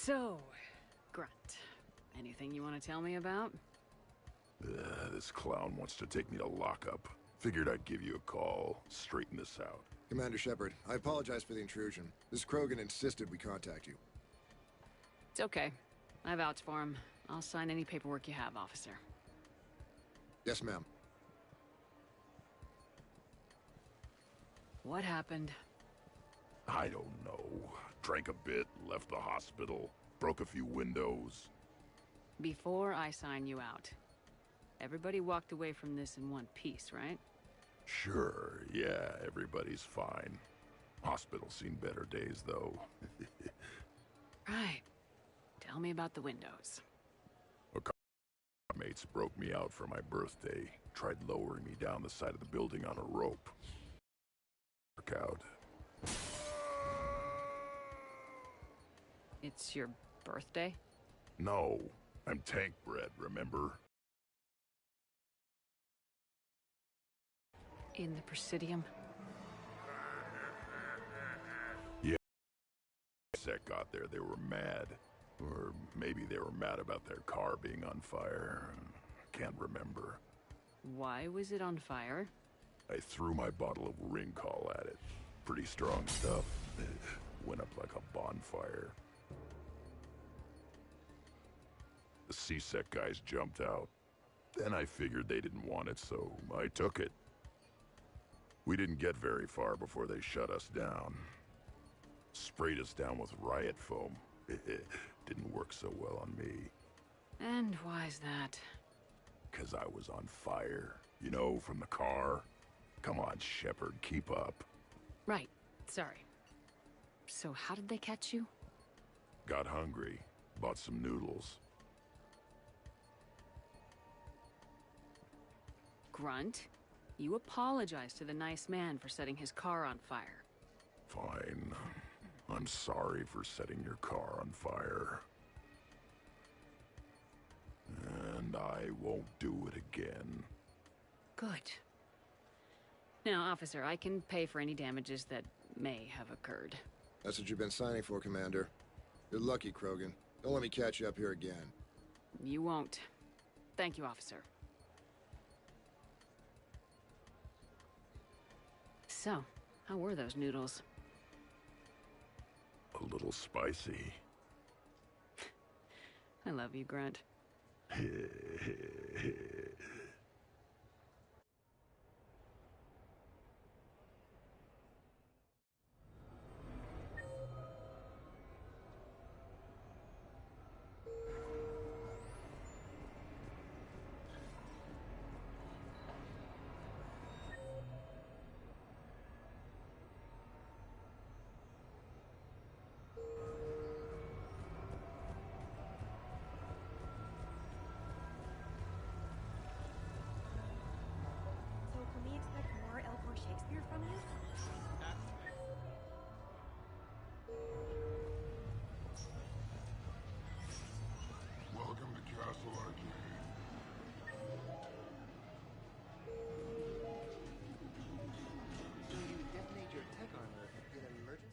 So, Grunt, anything you want to tell me about? This clown wants to take me to lockup. Figured I'd give you a call, straighten this out. Commander Shepard, I apologize for the intrusion. This Krogan insisted we contact you. It's okay. I vouch for him. I'll sign any paperwork you have, officer. Yes, ma'am. What happened? I don't know. Drank a bit, left the hospital, broke a few windows. Before I sign you out, everybody walked away from this in one piece, right? Sure, yeah, everybody's fine. Hospital's seen better days, though. Right. Tell me about the windows. Mates broke me out for my birthday. Tried lowering me down the side of the building on a rope. Work out. It's your birthday? No, I'm tank bred, remember? In the Presidium? Yeah. Sec got there, they were mad. Or maybe they were mad about their car being on fire. Can't remember. Why was it on fire? I threw my bottle of Ringcall at it. Pretty strong stuff. Went up like a bonfire. The C-Sec guys jumped out. Then I figured they didn't want it, so I took it. We didn't get very far before they shut us down. Sprayed us down with riot foam. Didn't work so well on me. And why's that? 'Cause I was on fire. You know, from the car. Come on, Shepard, keep up. Right. Sorry. So how did they catch you? Got hungry. Bought some noodles. Grunt, you apologized to the nice man for setting his car on fire. Fine. I'm sorry for setting your car on fire. And I won't do it again. Good. Now, officer, I can pay for any damages that may have occurred. That's what you've been signing for, Commander. You're lucky, Krogan. Don't let me catch you up here again. You won't. Thank you, officer. So, how were those noodles? A little spicy. I love you, Grunt. Shakespeare from you? Welcome to Castle Arcade. Do you detonate your tech armor in an emergency?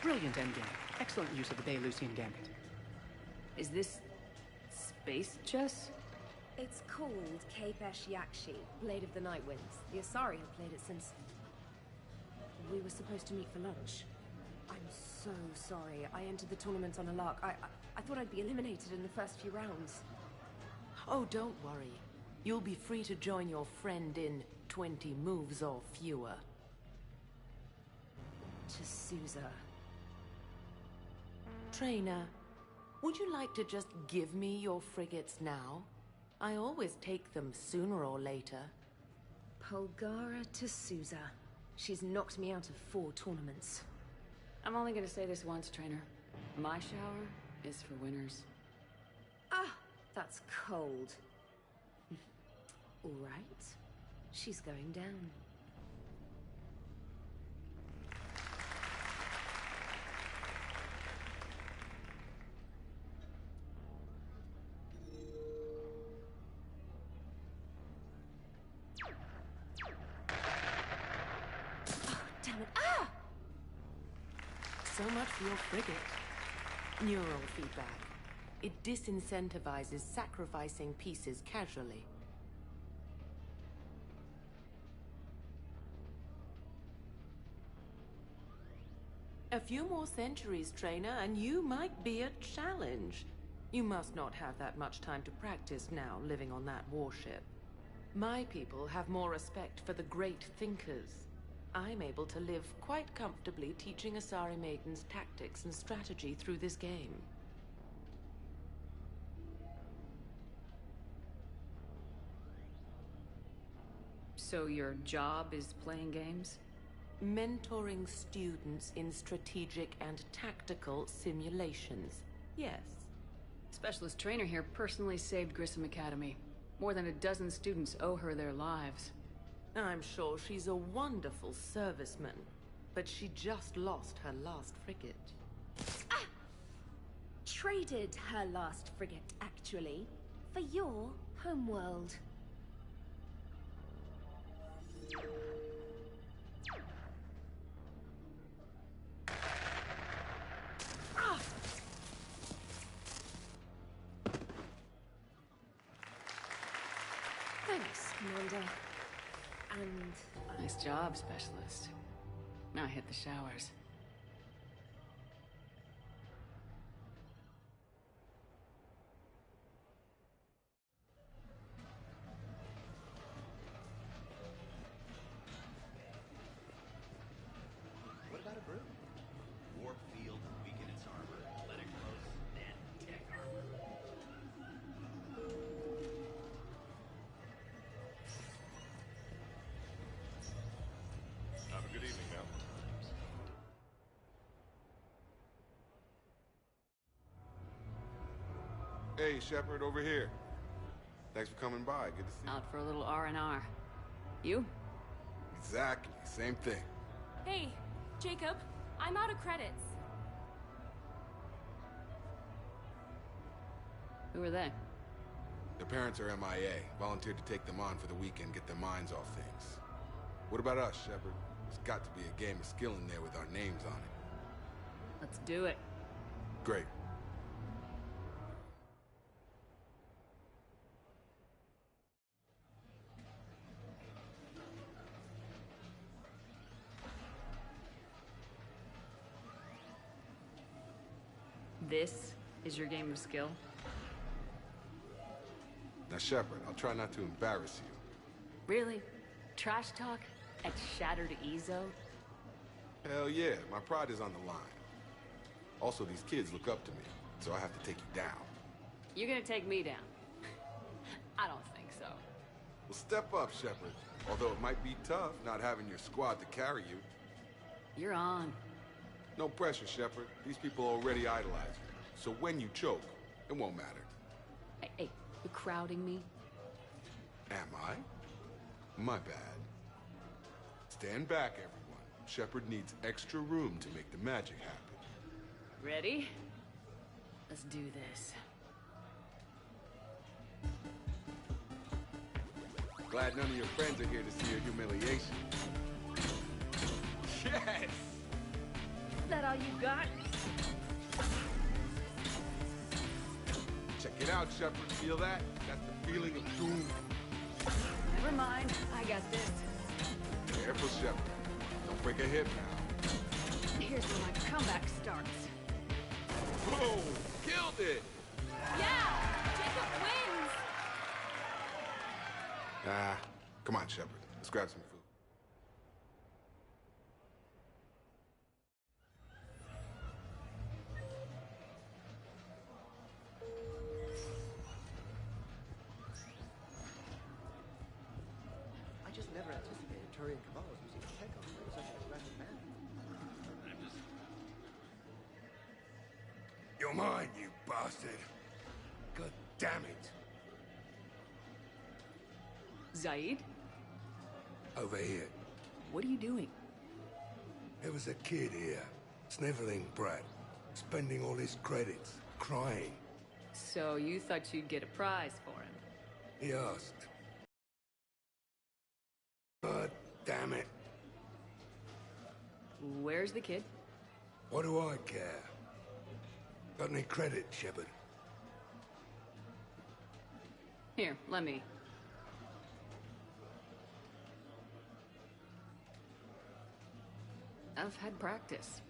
Brilliant endgame. Excellent use of the Baylusian Gambit. Is this space chess? It's called Kapesh Yakshi, Blade of the Night Winds. The Asari have played it since... we were supposed to meet for lunch. I'm so sorry. I entered the tournament on a lark. I thought I'd be eliminated in the first few rounds. Oh, don't worry. You'll be free to join your friend in 20 moves or fewer. To Sousa. Trainer, would you like to just give me your frigates now? I always take them sooner or later. Polgara to Sousa. She's knocked me out of 4 tournaments. I'm only gonna say this once, trainer. My shower is for winners. Ah, that's cold. All right. She's going down. Damn it. Ah! So much for your frigate. Neural feedback. It disincentivizes sacrificing pieces casually. A few more centuries, trainer, and you might be a challenge. You must not have that much time to practice now, living on that warship. My people have more respect for the great thinkers. I'm able to live quite comfortably teaching Asari maidens tactics and strategy through this game. So your job is playing games? Mentoring students in strategic and tactical simulations. Yes. Specialist trainer here personally saved Grissom Academy. More than a dozen students owe her their lives. I'm sure she's a wonderful serviceman, but she just lost her last frigate. Ah! Traded her last frigate, actually, for your homeworld. Ah! Thanks, Commander. And... Nice job, Specialist. Now hit the showers. What about a brew? Warp field, weaken its armor, let it close, then tech armor. Have a good evening now. Hey, Shepard, over here. Thanks for coming by. Good to see you. Out for a little R&R. You? Exactly. Same thing. Hey, Jacob, I'm out of credits. Who are they? Their parents are MIA. Volunteered to take them on for the weekend, get their minds off things. What about us, Shepard? There's got to be a game of skill in there with our names on it. Let's do it. Great. This is your game of skill? Now, Shepard, I'll try not to embarrass you. Really? Trash talk? At Shattered Ezo? Hell yeah, my pride is on the line. Also, these kids look up to me, so I have to take you down. You're gonna take me down? I don't think so. Well, step up, Shepard. Although it might be tough not having your squad to carry you. You're on. No pressure, Shepard. These people already idolize you. So when you choke, it won't matter. Hey, you're crowding me? Am I? My bad. Stand back, everyone. Shepard needs extra room to make the magic happen. Ready? Let's do this. Glad none of your friends are here to see your humiliation. Yes! that all you got? Check it out, Shepard. Feel that? That's the feeling of doom. Never mind. I got this. Careful, Shepard. Don't break a hip now. Here's where my comeback starts. Boom! Killed it! Yeah! Jacob wins! Come on, Shepard. Let's grab some food. I just never Turian Cabal is using tech on her as such an aggressive man. I'm just... You're mine, you bastard. God damn it. Zaid? Over here. What are you doing? There was a kid here, sniveling brat, spending all his credits, crying. So you thought you'd get a prize for him? He asked. God damn it. Where's the kid? What do I care? Got any credit, Shepard? Here, let me. I've had practice.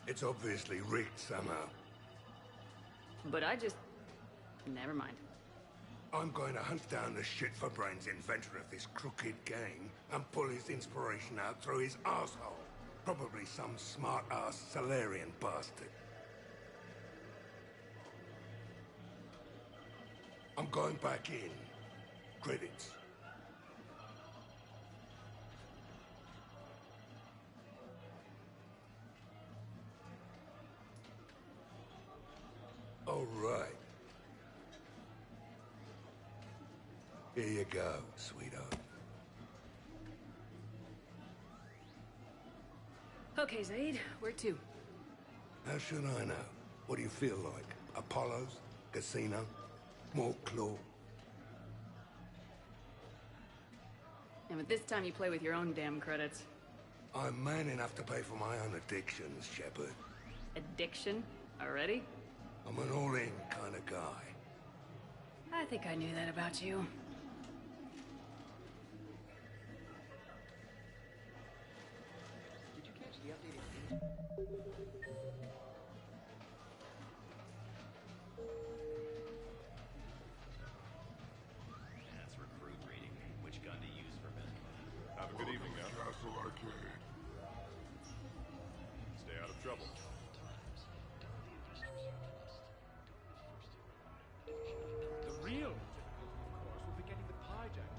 It's obviously rigged somehow. But I just... Never mind. I'm going to hunt down the shit-for-brains inventor of this crooked game and pull his inspiration out through his asshole. Probably some smart-ass Salarian bastard. I'm going back in. Credits. All right. Here you go, sweetheart. Okay, Zaid, where to? How should I know? What do you feel like? Apollo's? Casino? More claw? And with this time you play with your own damn credits. I'm man enough to pay for my own addictions, Shepard. Addiction? Already? I'm an all-in kind of guy. I think I knew that about you. Did you catch the updated That's recruit reading. Which gun to use for business. Have a good evening now. Stay out of trouble. The real difficulty, of course, will be getting the hijacked.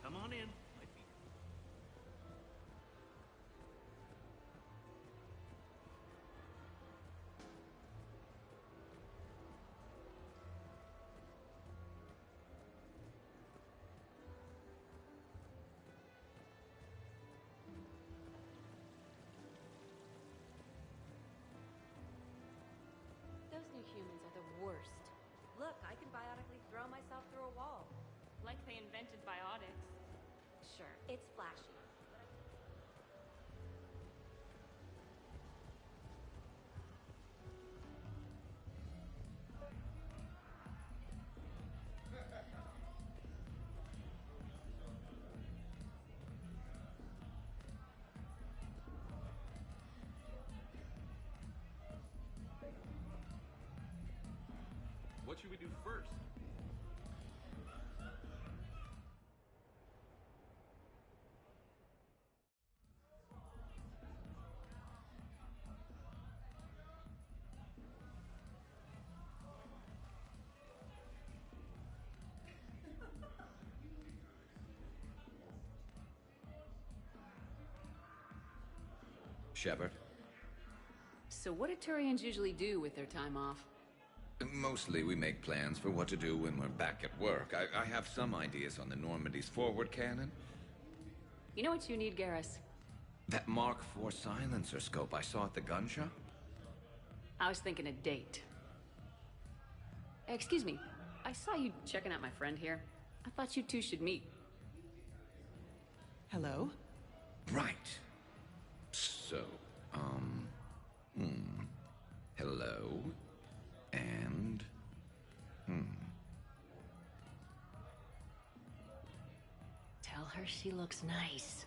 Come on in. Might be... Those new humans are the worst. Look, I can biotically throw myself through a wall. Like they invented biotics. Sure, it's flashy. What should we do first? Shepard? So what do Turians usually do with their time off? Mostly we make plans for what to do when we're back at work. I have some ideas on the Normandy's forward cannon. You know what you need, Garrus? That Mark IV silencer scope I saw at the gun shop? I was thinking a date. Excuse me, I saw you checking out my friend here. I thought you two should meet. Hello? Right. So, hello, and, Tell her she looks nice.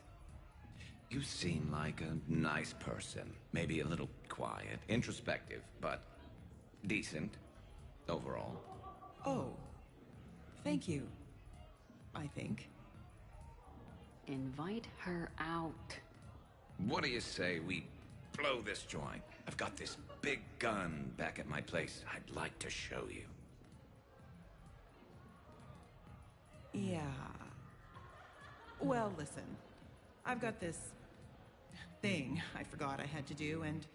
You seem like a nice person. Maybe a little quiet, introspective, but decent overall. Oh. Thank you. I think. Invite her out. What do you say we blow this joint. I've got this big gun back at my place I'd like to show you. Yeah. Well, listen. I've got this thing I forgot I had to do, and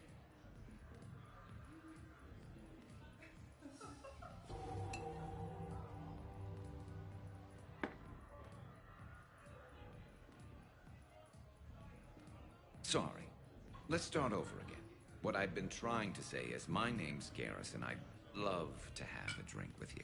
sorry. Let's start over again. What I've been trying to say is my name's Garrison. I'd love to have a drink with you.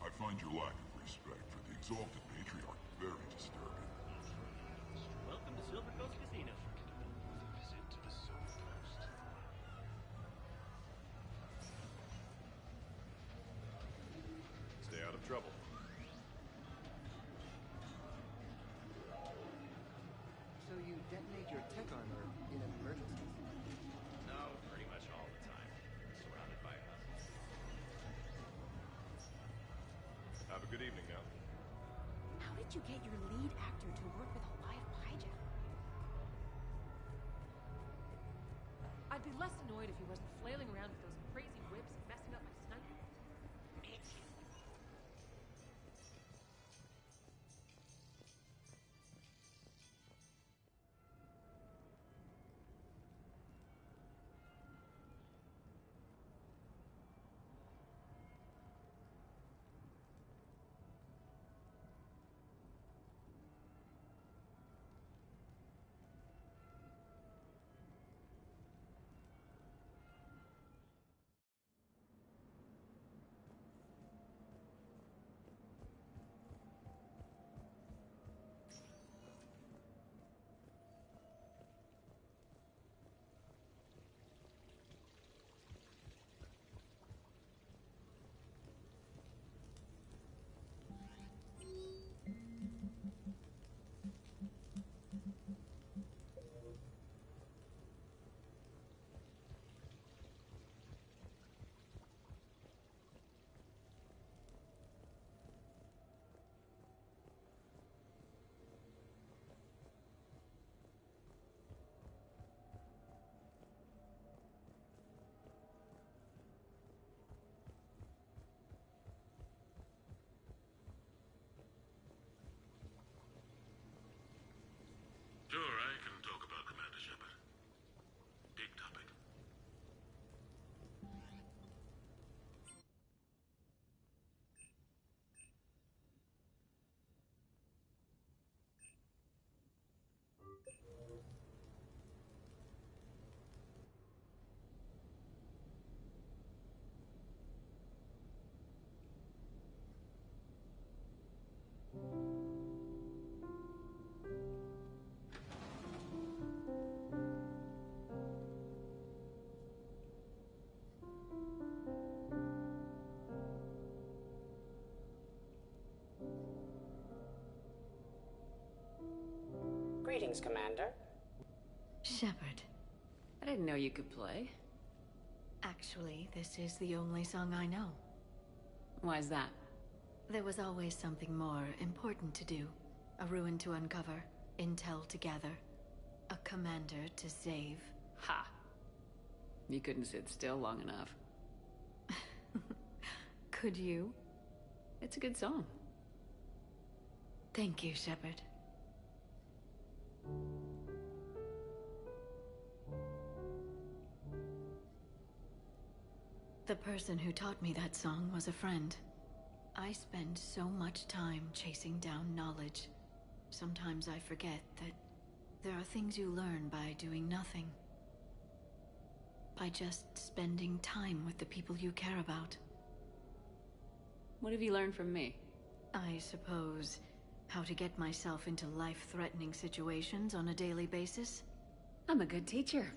I find your lack of respect for the exalted patriarch very disturbing. Welcome to Silver Coast Casino. Visit to the Silver Coast. Stay out of trouble. So you detonate your tech armor in an emergency? No, pretty much all the time. Surrounded by us. Have a good evening now. How did you get your lead actor to work with a live hijack? I'd be less annoyed if he wasn't flailing around with those crazy whips and messing up my sniper. Sure, I can talk about Commander Shepard. Big topic. Greetings, Commander. Shepard, I didn't know you could play. Actually, this is the only song I know. Why's that? There was always something more important to do. A ruin to uncover, intel to gather, a commander to save. Ha! You couldn't sit still long enough. Could you? It's a good song. Thank you, Shepard. The person who taught me that song was a friend. I spend so much time chasing down knowledge. Sometimes I forget that there are things you learn by doing nothing. By just spending time with the people you care about. What have you learned from me? I suppose how to get myself into life-threatening situations on a daily basis. I'm a good teacher.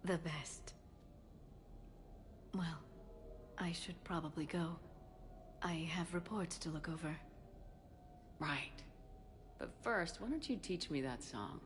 The best. should probably go. I have reports to look over. Right. But first, why don't you teach me that song?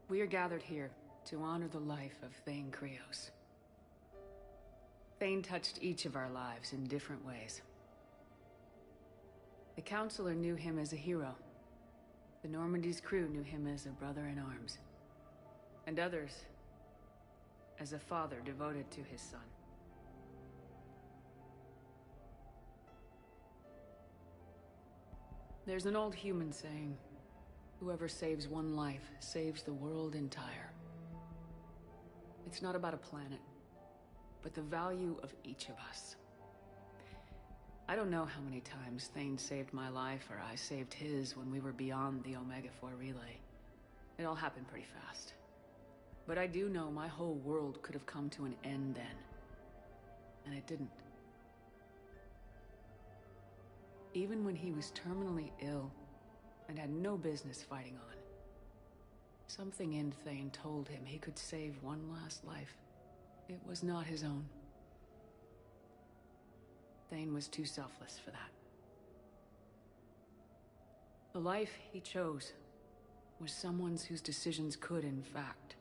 We are gathered here to honor the life of Thane Krios. Thane touched each of our lives in different ways. The Counselor knew him as a hero. The Normandy's crew knew him as a brother in arms. And others as a father devoted to his son. There's an old human saying, whoever saves one life saves the world entire. It's not about a planet, but the value of each of us. I don't know how many times Thane saved my life or I saved his when we were beyond the Omega-4 relay. It all happened pretty fast. But I do know my whole world could have come to an end then. And it didn't. Even when he was terminally ill and had no business fighting on, something in Thane told him he could save one last life. It was not his own. Thane was too selfless for that. The life he chose was someone's whose decisions could, in fact,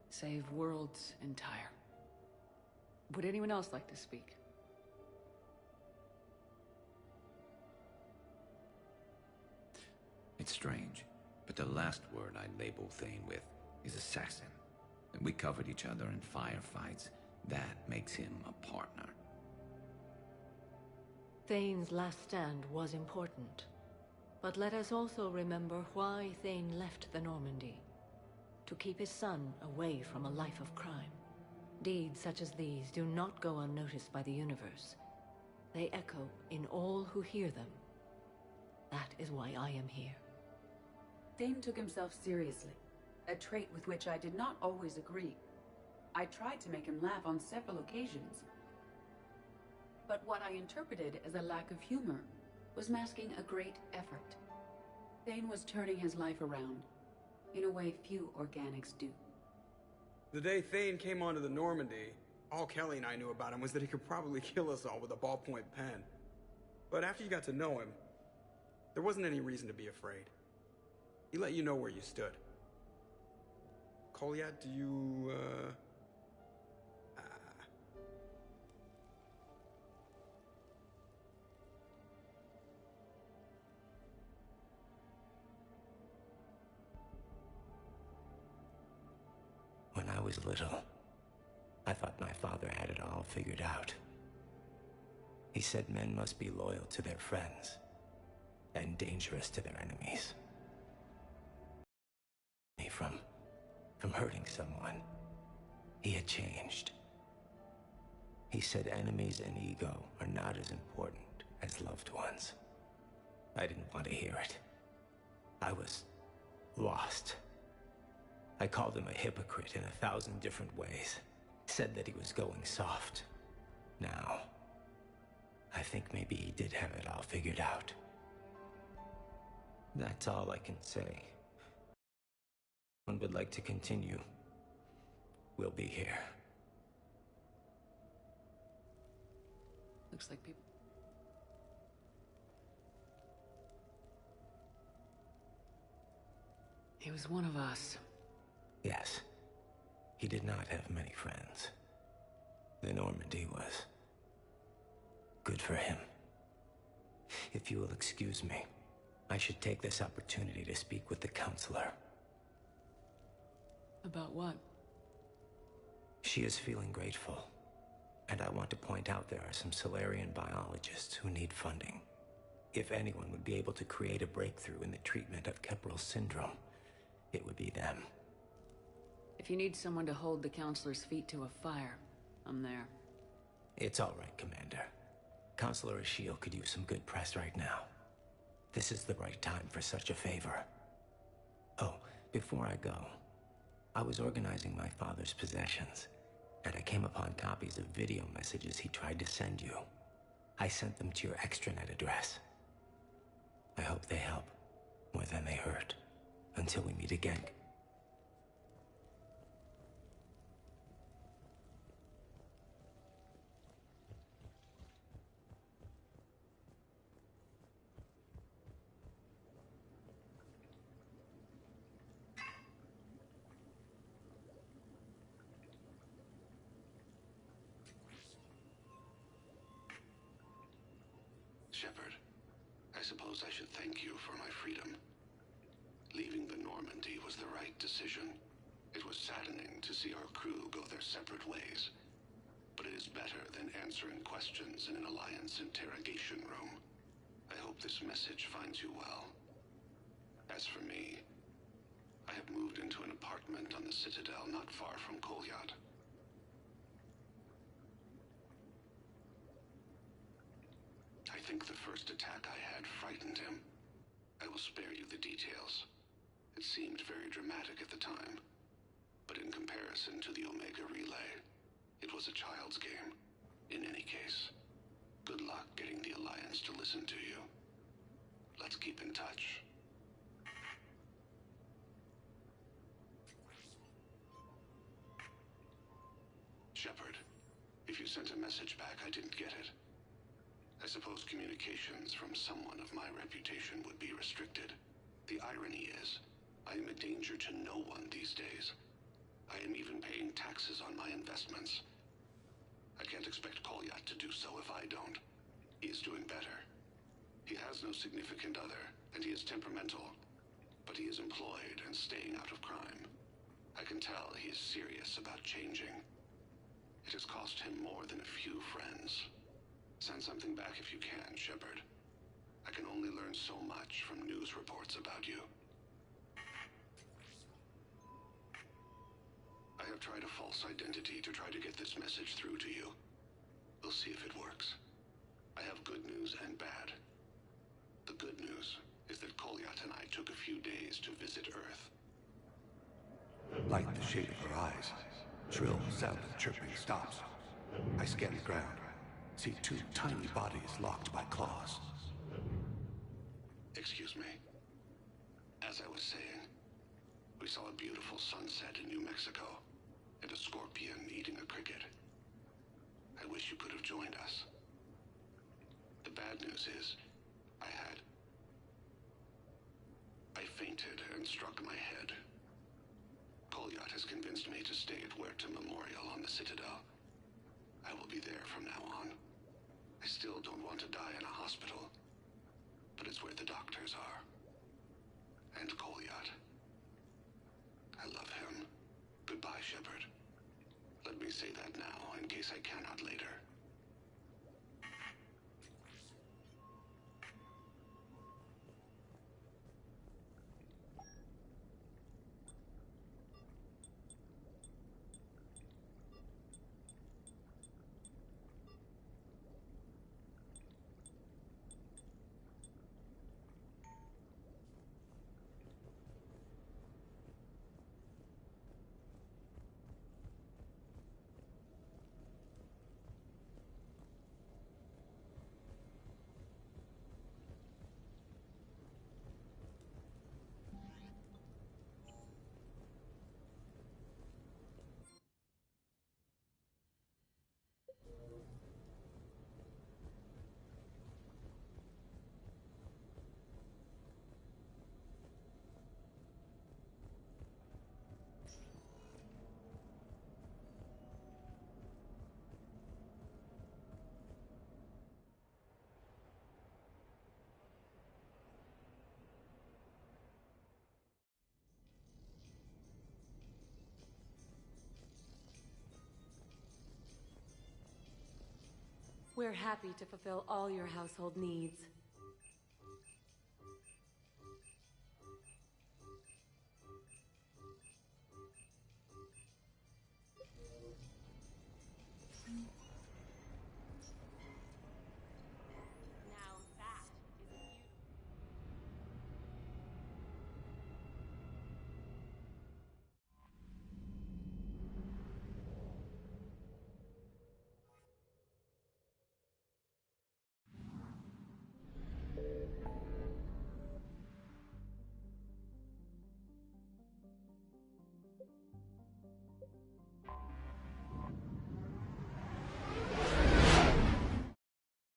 save worlds entire. Would anyone else like to speak? It's strange, but the last word I label Thane with is assassin. And we covered each other in firefights. That makes him a partner. Thane's last stand was important. But let us also remember why Thane left the Normandy. To keep his son away from a life of crime. Deeds such as these do not go unnoticed by the universe. They echo in all who hear them. That is why I am here. Thane took himself seriously, a trait with which I did not always agree. I tried to make him laugh on several occasions. But what I interpreted as a lack of humor was masking a great effort. Thane was turning his life around, in a way few organics do. The day Thane came onto the Normandy, all Kelly and I knew about him was that he could probably kill us all with a ballpoint pen. But after you got to know him, there wasn't any reason to be afraid. He let you know where you stood. Kolyat, do you, When I was little, I thought my father had it all figured out. He said men must be loyal to their friends and dangerous to their enemies. From hurting someone, he had changed. He said enemies and ego are not as important as loved ones. I didn't want to hear it. I was lost. I called him a hypocrite in 1,000 different ways. Said that he was going soft. Now, I think maybe he did have it all figured out. That's all I can say. If one would like to continue, we'll be here. Looks like people... He was one of us. Yes. He did not have many friends. The Normandy was good for him. If you will excuse me, I should take this opportunity to speak with the Counselor. About what? She is feeling grateful, and I want to point out there are some Solarian biologists who need funding. If anyone would be able to create a breakthrough in the treatment of Keppel's syndrome, it would be them. If you need someone to hold the Counselor's feet to a fire, I'm there. It's all right, Commander. Counselor Ashiel could use some good press right now. This is the right time for such a favor. Oh, before I go, I was organizing my father's possessions, and I came upon copies of video messages he tried to send you. I sent them to your extranet address. I hope they help, more than they hurt. Until we meet again. Shepard, I suppose I should thank you for my freedom. Leaving the Normandy was the right decision. It was saddening to see our crew go their separate ways. But it is better than answering questions in an Alliance interrogation room. I hope this message finds you well. As for me, I have moved into an apartment on the Citadel not far from Kolyat. I think the first attack I had frightened him. I will spare you the details. It seemed very dramatic at the time, but in comparison to the Omega Relay, it was a child's game. In any case, good luck getting the Alliance to listen to you. Let's keep in touch. Shepard, if you sent a message back, I didn't get it. I suppose communications from someone of my reputation would be restricted. The irony is, I am a danger to no one these days. I am even paying taxes on my investments. I can't expect Kolyat to do so if I don't. He is doing better. He has no significant other, and he is temperamental. But he is employed and staying out of crime. I can tell he is serious about changing. It has cost him more than a few friends. Send something back if you can, Shepard. I can only learn so much from news reports about you. I have tried a false identity to try to get this message through to you. We'll see if it works. I have good news and bad. The good news is that Kolyat and I took a few days to visit Earth. Light the shade of her eyes. Shrill sound of chirping stops. I scan the ground. See two tiny bodies locked by claws. Excuse me. As I was saying, we saw a beautiful sunset in New Mexico, and a scorpion eating a cricket. I wish you could have joined us. The bad news is, I fainted and struck my head. Kolyat has convinced me to stay at Huerta Memorial on the Citadel. I will be there from now on. I still don't want to die in a hospital, but it's where the doctors are. And Kolyat. I love him. Goodbye, Shepard. Let me say that now, in case I cannot later. We're happy to fulfill all your household needs.